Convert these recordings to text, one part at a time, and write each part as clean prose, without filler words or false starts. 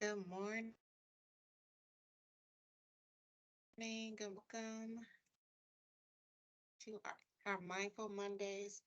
Good morning. Welcome to our Mindful Mondays.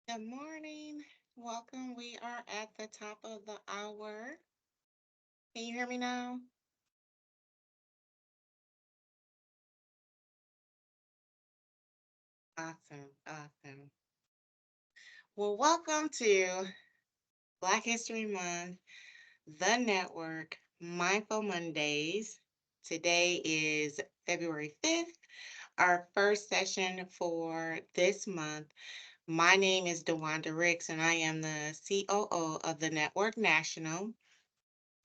Good morning. Welcome. We are at the top of the hour. Can you hear me now? Awesome. Awesome. Well, welcome to Black History Month, the network, Mindful Mondays. Today is February 5th, our first session for this month. My name is DeWanda Ricks, and I am the COO of the Network National.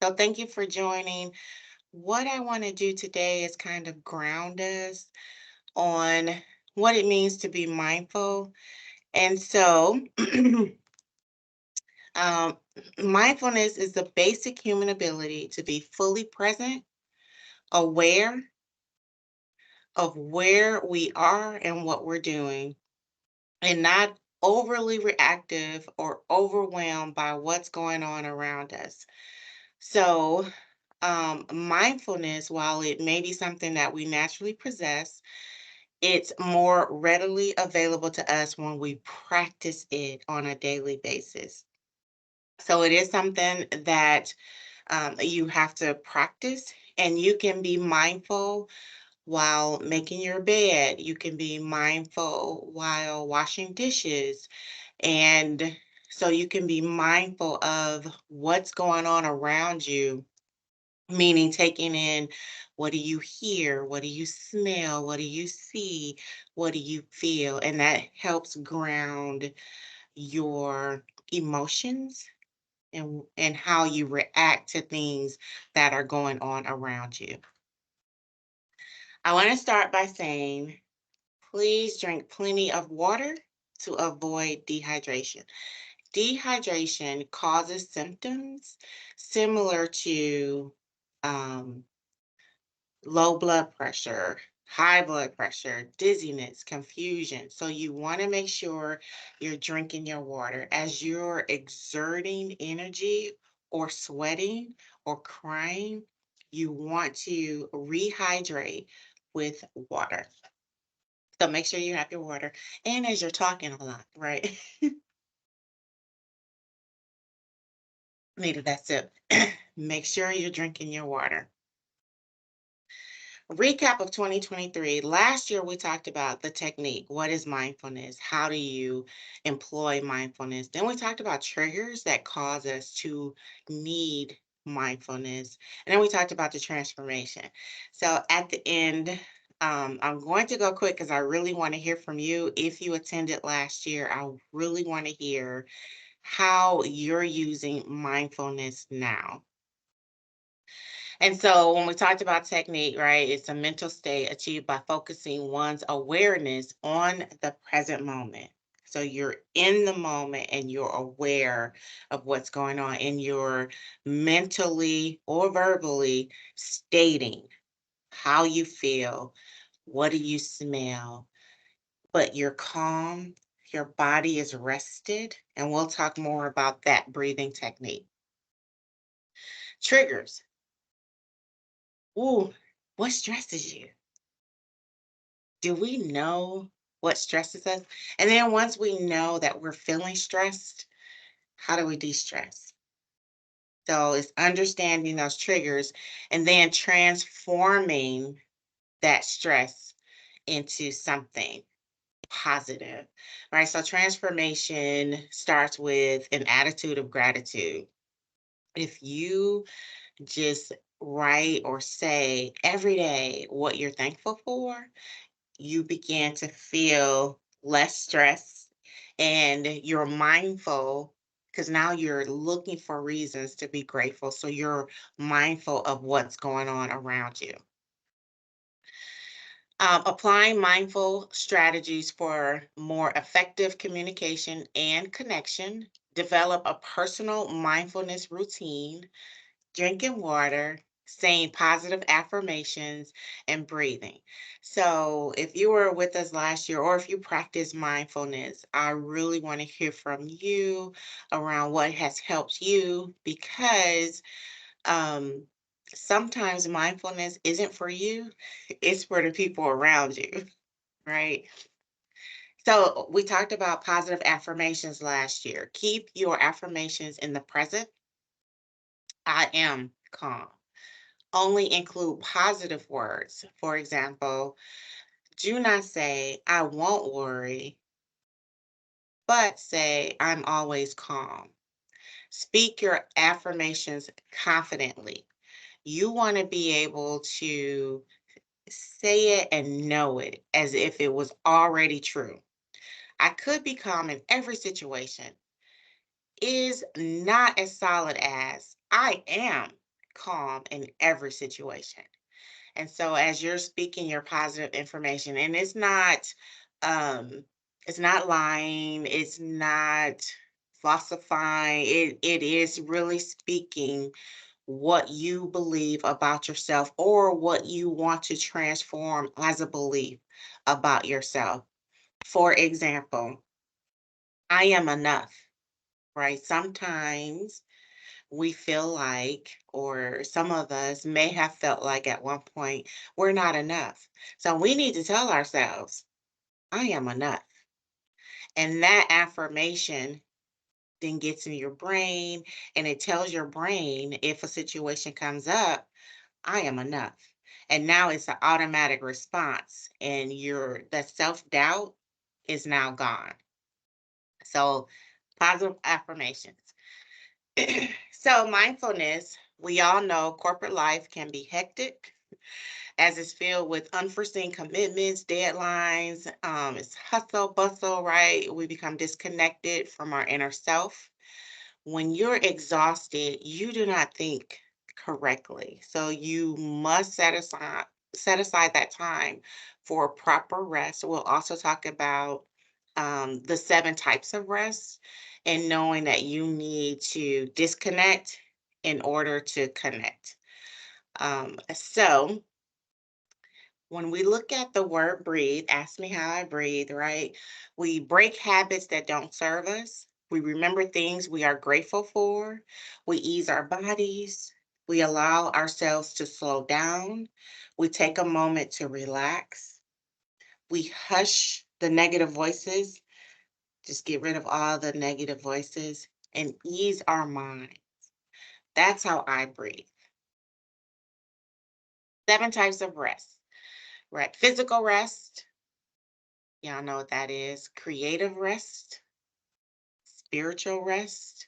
So, thank you for joining. What I want to do today is kind of ground us on what it means to be mindful. And so, um, mindfulness is the basic human ability to be fully present, aware of where we are and what we're doing, and not overly reactive or overwhelmed by what's going on around us. So, mindfulness, while it may be something that we naturally possess, it's more readily available to us when we practice it on a daily basis. So, it is something that you have to practice, and you can be mindful while making your bed. You can be mindful while washing dishes. And so you can be mindful of what's going on around you, meaning taking in what do you hear, what do you smell, what do you see, what do you feel. And that helps ground your emotions and how you react to things that are going on around you. I want to start by saying please drink plenty of water to avoid dehydration. Dehydration causes symptoms similar to um, low blood pressure, high blood pressure, dizziness, confusion. So you want to make sure you're drinking your water as you're exerting energy or sweating or crying. You want to rehydrate with water. So make sure you have your water. And as you're talking a lot, right? Needed that sip. Make sure you're drinking your water. Recap of 2023. Last year, we talked about the technique. What is mindfulness? How do you employ mindfulness? Then we talked about triggers that cause us to need mindfulness. And then we talked about the transformation. So at the end, I'm going to go quick because I really want to hear from you. If you attended last year, I really want to hear how you're using mindfulness now. And so when we talked about technique, right, it's a mental state achieved by focusing one's awareness on the present moment. So you're in the moment and you're aware of what's going on, and you're mentally or verbally stating how you feel, what do you smell, but you're calm, your body is rested, and we'll talk more about that breathing technique. Triggers. Ooh, what stresses you? Do we know what stresses us? And then once we know that we're feeling stressed, how do we de-stress? So it's understanding those triggers and then transforming that stress into something positive, right? So transformation starts with an attitude of gratitude. If you just write or say every day what you're thankful for, you begin to feel less stress and you're mindful because now you're looking for reasons to be grateful. So you're mindful of what's going on around you. Applying mindful strategies for more effective communication and connection. Develop a personal mindfulness routine, drinking water, saying positive affirmations, and breathing. So, if you were with us last year or if you practice mindfulness, I really want to hear from you around what has helped you because um, sometimes mindfulness isn't for you, it's for the people around you, right? So, we talked about positive affirmations last year. Keep your affirmations in the present. I am calm. Only include positive words. For example, do not say, I won't worry, but say, I'm always calm. Speak your affirmations confidently. You want to be able to say it and know it as if it was already true. I could be calm in every situation is not as solid as I am calm in every situation. And so as you're speaking your positive information, and um it's not lying, it's not falsifying, it is really speaking what you believe about yourself or what you want to transform as a belief about yourself. For example, I am enough, right? Sometimes we feel like, or some of us may have felt like at one point, we're not enough. So we need to tell ourselves, I am enough. And that affirmation then gets in your brain and it tells your brain if a situation comes up, I am enough. And now it's an automatic response and your that self-doubt is now gone. So positive affirmations. So mindfulness, we all know corporate life can be hectic as it's filled with unforeseen commitments, deadlines. It's hustle, bustle, right? We become disconnected from our inner self. When you're exhausted, you do not think correctly. So you must set aside that time for proper rest. We'll also talk about the 7 types of rest and knowing that you need to disconnect in order to connect. So when we look at the word breathe, ask me how I breathe, right? We break habits that don't serve us. We remember things we are grateful for. We ease our bodies. We allow ourselves to slow down. We take a moment to relax. We hush the negative voices, just get rid of all the negative voices and ease our mind. That's how I breathe. 7 types of rest, right? Physical rest, y'all know what that is. Creative rest, spiritual rest,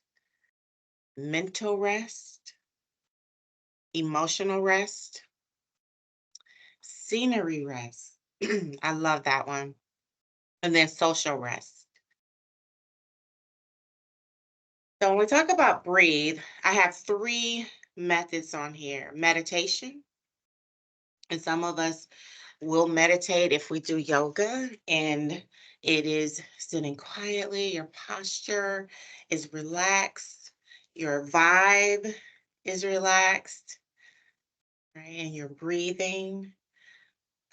mental rest, emotional rest, scenery rest. I love that one. And then social rest. So when we talk about breathe, I have 3 methods on here. Meditation, and some of us will meditate if we do yoga, and it is sitting quietly, your posture is relaxed, your vibe is relaxed, right? And you're breathing.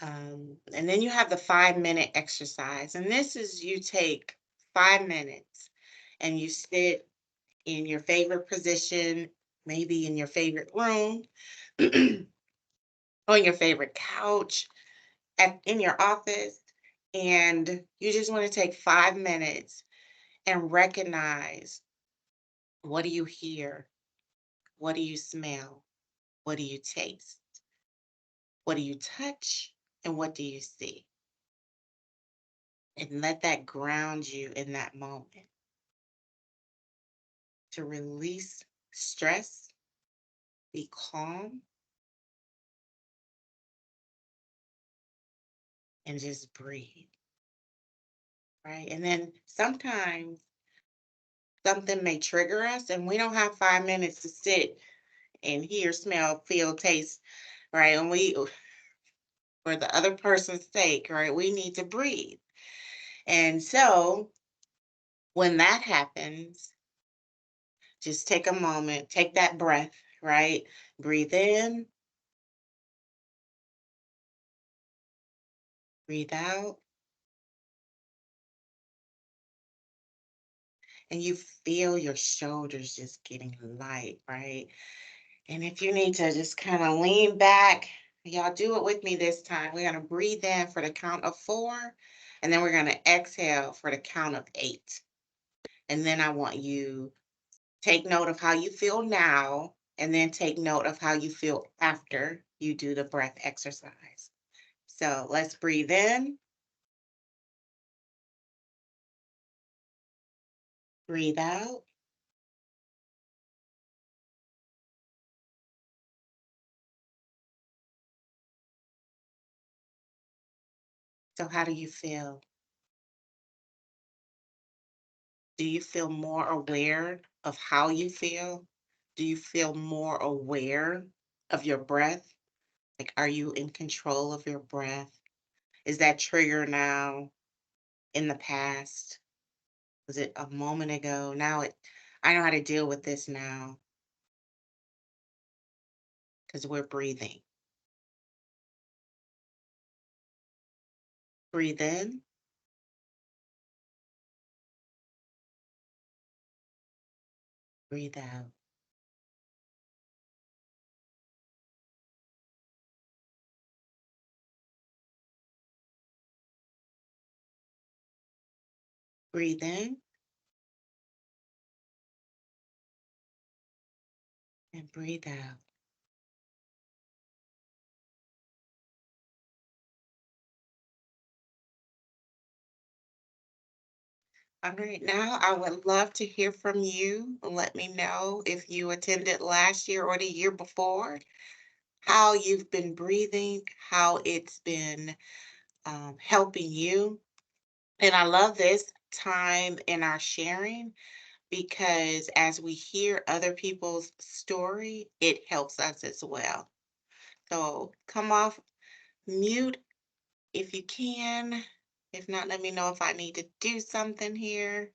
And then you have the 5-minute exercise. And this is you take 5 minutes and you sit in your favorite position. maybe in your favorite room, on your favorite couch, in your office, and you just want to take 5 minutes and recognize, what do you hear? What do you smell? What do you taste? What do you touch? And what do you see? And let that ground you in that moment to release stress, be calm, and just breathe, right? And then sometimes something may trigger us, and we don't have 5 minutes to sit and hear, smell, feel, taste, right? And for the other person's sake, right? We need to breathe. And so when that happens, just take a moment, take that breath, right? Breathe in, breathe out, and you feel your shoulders just getting light, right? And if you need to just kind of lean back, y'all do it with me this time. We're going to breathe in for the count of 4, and then we're going to exhale for the count of 8. And then I want you take note of how you feel now, and then take note of how you feel after you do the breath exercise. So let's breathe in, breathe out. So how do you feel? Do you feel more aware of how you feel? Do you feel more aware of your breath? Like, are you in control of your breath? Is that trigger now in the past? Was it a moment ago? I know how to deal with this now because we're breathing. Breathe in, breathe out. Breathe in and breathe out. All right, now I would love to hear from you. Let me know if you attended last year or the year before, how you've been breathing, how it's been helping you. And I love this time in our sharing because as we hear other people's story, it helps us as well. So come off mute if you can. If not, let me know if I need to do something here.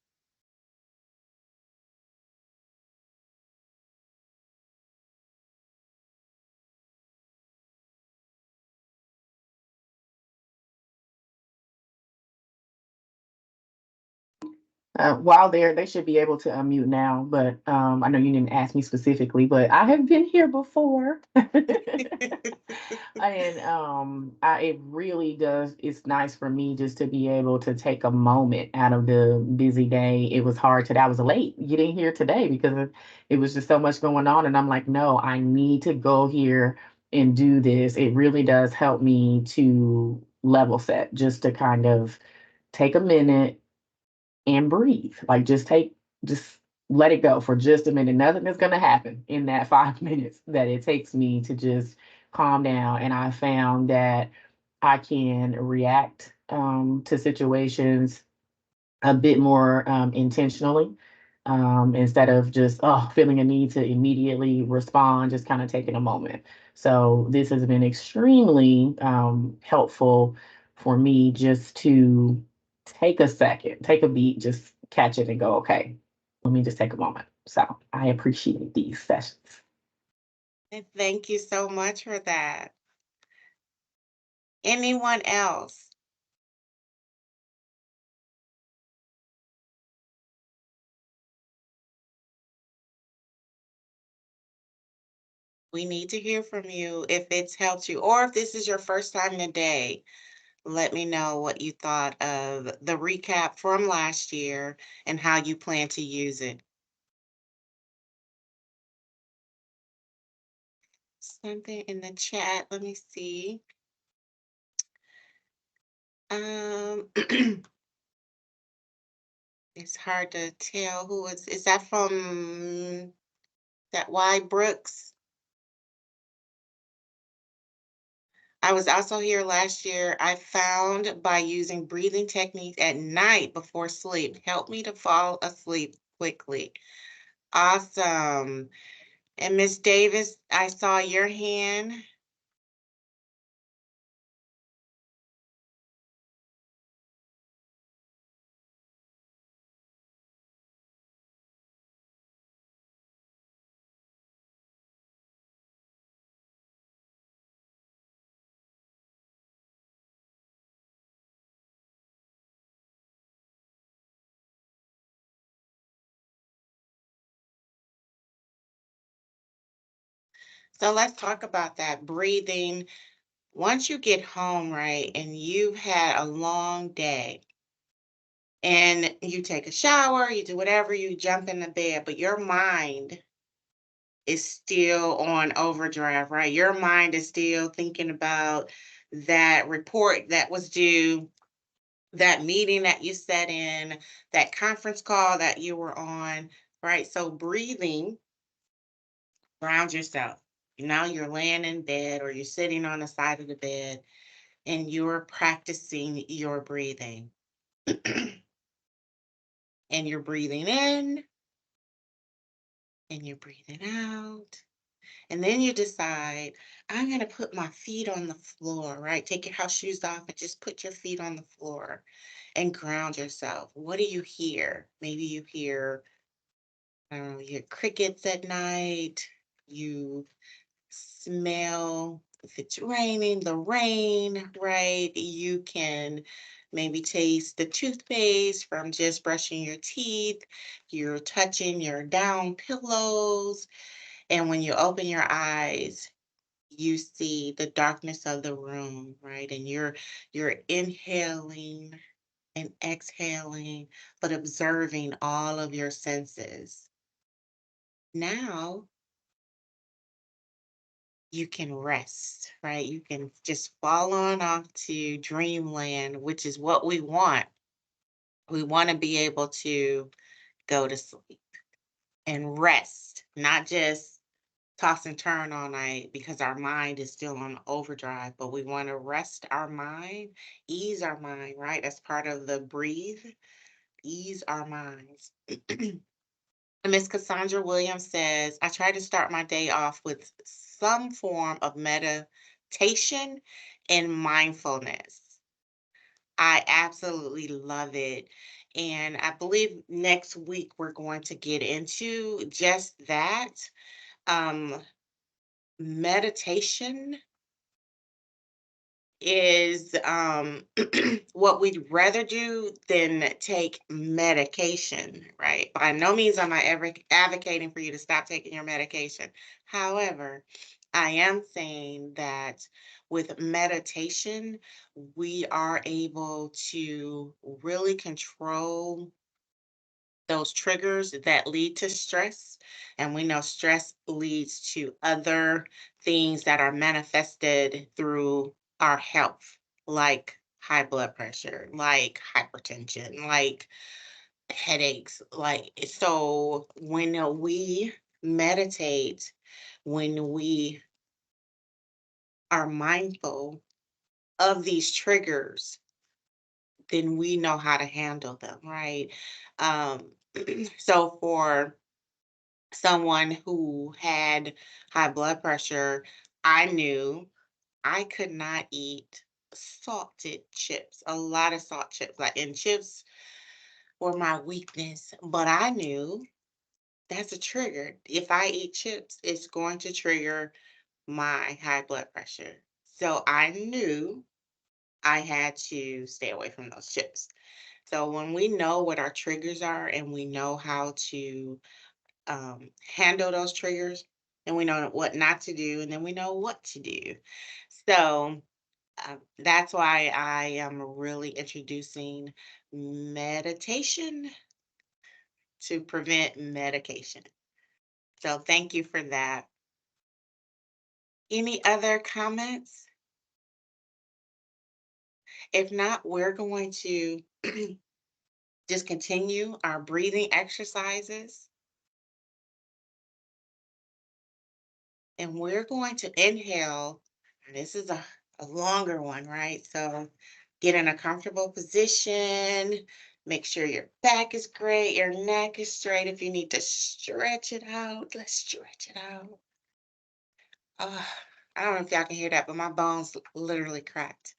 While they should be able to unmute now, but I know you didn't ask me specifically, but I have been here before. And it really does. It's nice for me just to be able to take a moment out of the busy day. It was hard today. I was late getting here today because it was just so much going on, and I'm like, no, I need to go here and do this. It really does help me to level set, just to kind of take a minute and breathe. Like just let it go for just a minute. Nothing is going to happen in that 5 minutes that it takes me to just calm down. And I found that I can react to situations a bit more intentionally, instead of just feeling a need to immediately respond, just kind of taking a moment. So this has been extremely helpful for me just to take a second, take a beat, just catch it and go, okay, let me just take a moment. So I appreciate these sessions. And thank you so much for that. Anyone else? We need to hear from you if it's helped you, or if this is your first time today. Let me know what you thought of the recap from last year and how you plan to use it. Something in the chat. Let me see. Um, it's hard to tell who is that from that Y Brooks? I was also here last year. I found by using breathing techniques at night before sleep helped me to fall asleep quickly. Awesome. And Miss Davis, I saw your hand. So let's talk about that breathing. Once you get home, right, and you've had a long day and you take a shower, you do whatever, you jump in the bed, but your mind is still on overdrive, right? Your mind is still thinking about that report that was due, that meeting that you sat in, that conference call that you were on, right? So breathing, ground yourself. Now you're laying in bed or you're sitting on the side of the bed and you're practicing your breathing. And you're breathing in and you're breathing out. And then you decide, I'm going to put my feet on the floor, right? Take your house shoes off and just put your feet on the floor and ground yourself. What do you hear? Maybe you hear, I don't know, you hear crickets at night. You smell, if it's raining, the rain, right? You can maybe taste the toothpaste from just brushing your teeth. You're touching your down pillows. And when you open your eyes, you see the darkness of the room, right? And you're inhaling and exhaling, but observing all of your senses. Now you can rest, right? You can just fall on off to dreamland, which is what we want. We want to be able to go to sleep and rest, not just toss and turn all night because our mind is still on overdrive, but we want to rest our mind, ease our mind, right? That's part of the breathe, ease our minds. Miss Cassandra Williams says, I try to start my day off with some form of meditation and mindfulness. I absolutely love it. And I believe next week we're going to get into just that. Um, meditation is what we'd rather do than take medication, right? By no means am I ever advocating for you to stop taking your medication. However, I am saying that with meditation, we are able to really control those triggers that lead to stress. And we know stress leads to other things that are manifested through our health, like high blood pressure, like hypertension, like headaches. Like, so when we meditate, when we are mindful of these triggers, then we know how to handle them, right? Um, so for someone who had high blood pressure, I knew I could not eat salted chips, a lot of salt chips, like, and chips were my weakness. But I knew that's a trigger. If I eat chips, it's going to trigger my high blood pressure. So I knew I had to stay away from those chips. So when we know what our triggers are and we know how to handle those triggers, and we know what not to do, and then we know what to do. So that's why I am really introducing meditation to prevent medication. So thank you for that. Any other comments? If not, we're going to just continue our breathing exercises. And we're going to inhale. And this is a longer one, right? So get in a comfortable position. Make sure your back is great, your neck is straight. If you need to stretch it out, let's stretch it out. I don't know if y'all can hear that, but my bones literally cracked.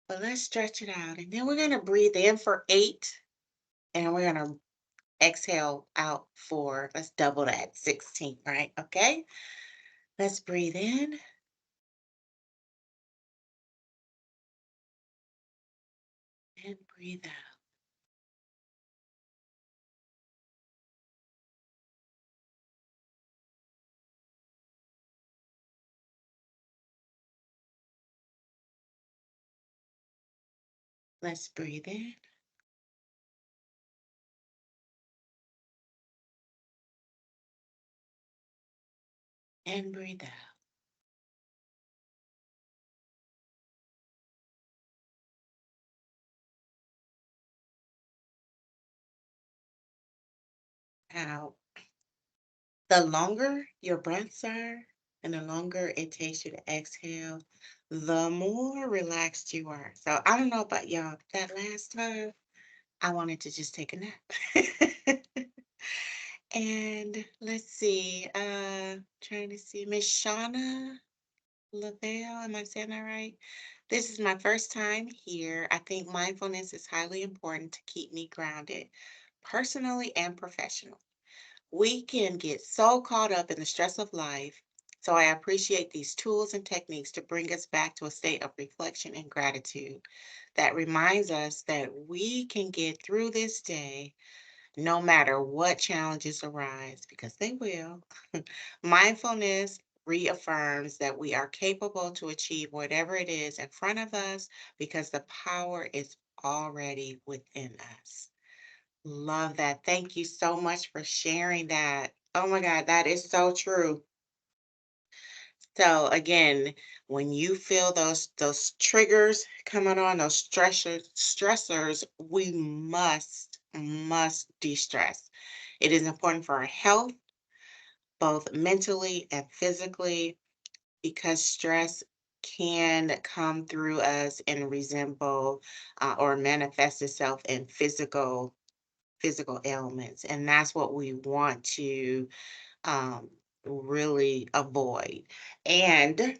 But let's stretch it out. And then we're going to breathe in for 8. And we're going to exhale out for, let's double that, 16, right? Okay. Let's breathe in and breathe out. Let's breathe in and breathe out. Out. The longer your breaths are and the longer it takes you to exhale, the more relaxed you are. So I don't know about y'all, but that last time I wanted to just take a nap. And let's see, trying to see Miss Shauna Lavelle, am I saying that right? This is my first time here. I think mindfulness is highly important to keep me grounded, personally and professionally. We can get so caught up in the stress of life, so I appreciate these tools and techniques to bring us back to a state of reflection and gratitude that reminds us that we can get through this day no matter what challenges arise, because they will. Mindfulness reaffirms that we are capable to achieve whatever it is in front of us because the power is already within us. Love that. Thank you so much for sharing that. Oh my God, that is so true. So again, when you feel those triggers coming on, those stressors, we must de-stress. It is important for our health, both mentally and physically, because stress can come through us and resemble or manifest itself in physical ailments, and that's what we want to um, really avoid. And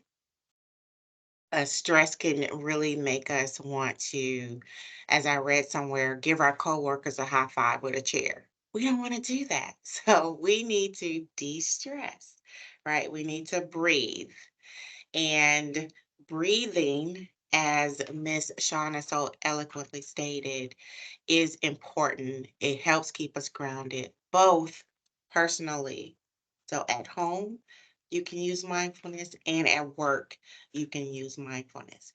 stress can really make us want to, as I read somewhere, give our coworkers a high five with a chair. We don't want to do that. So we need to de-stress, right? We need to breathe. And breathing, as Miss Shauna so eloquently stated, is important. It helps keep us grounded, both personally. So at home, you can use mindfulness, and at work, you can use mindfulness.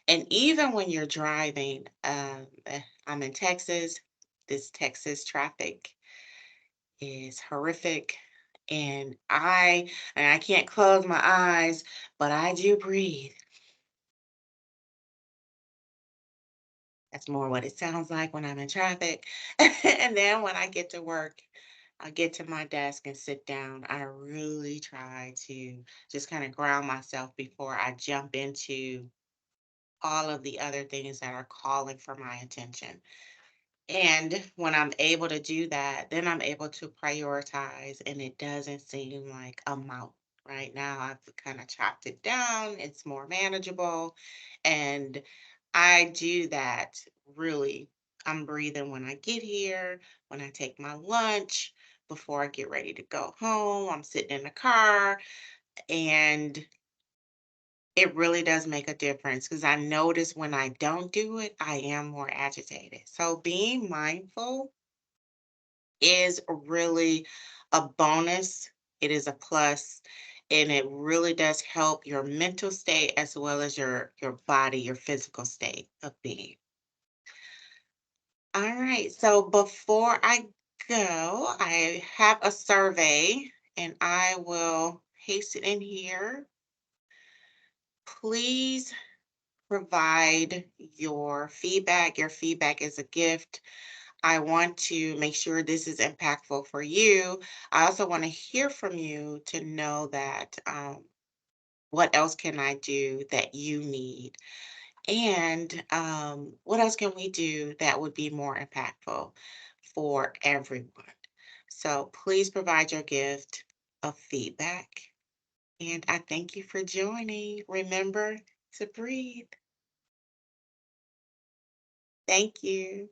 And even when you're driving, I'm in Texas. This Texas traffic is horrific. And I can't close my eyes, but I do breathe. That's more what it sounds like when I'm in traffic. And then when I get to work, I get to my desk and sit down. I really try to just kind of ground myself before I jump into all of the other things that are calling for my attention. And when I'm able to do that, then I'm able to prioritize, and it doesn't seem like a mountain. Right now, I've kind of chopped it down. It's more manageable. And I do that really. I'm breathing when I get here, when I take my lunch, before I get ready to go home. I'm sitting in the car, and it really does make a difference because I notice when I don't do it, I am more agitated. So being mindful is really a bonus. It is a plus, and it really does help your mental state as well as your body, your physical state of being. All right, so before I go, I have a survey and I will paste it in here. Please provide your feedback. Your feedback is a gift. I want to make sure this is impactful for you. I also want to hear from you to know that what else can I do that you need? And what else can we do that would be more impactful for everyone? So please provide your gift of feedback. And I thank you for joining. Remember to breathe. Thank you.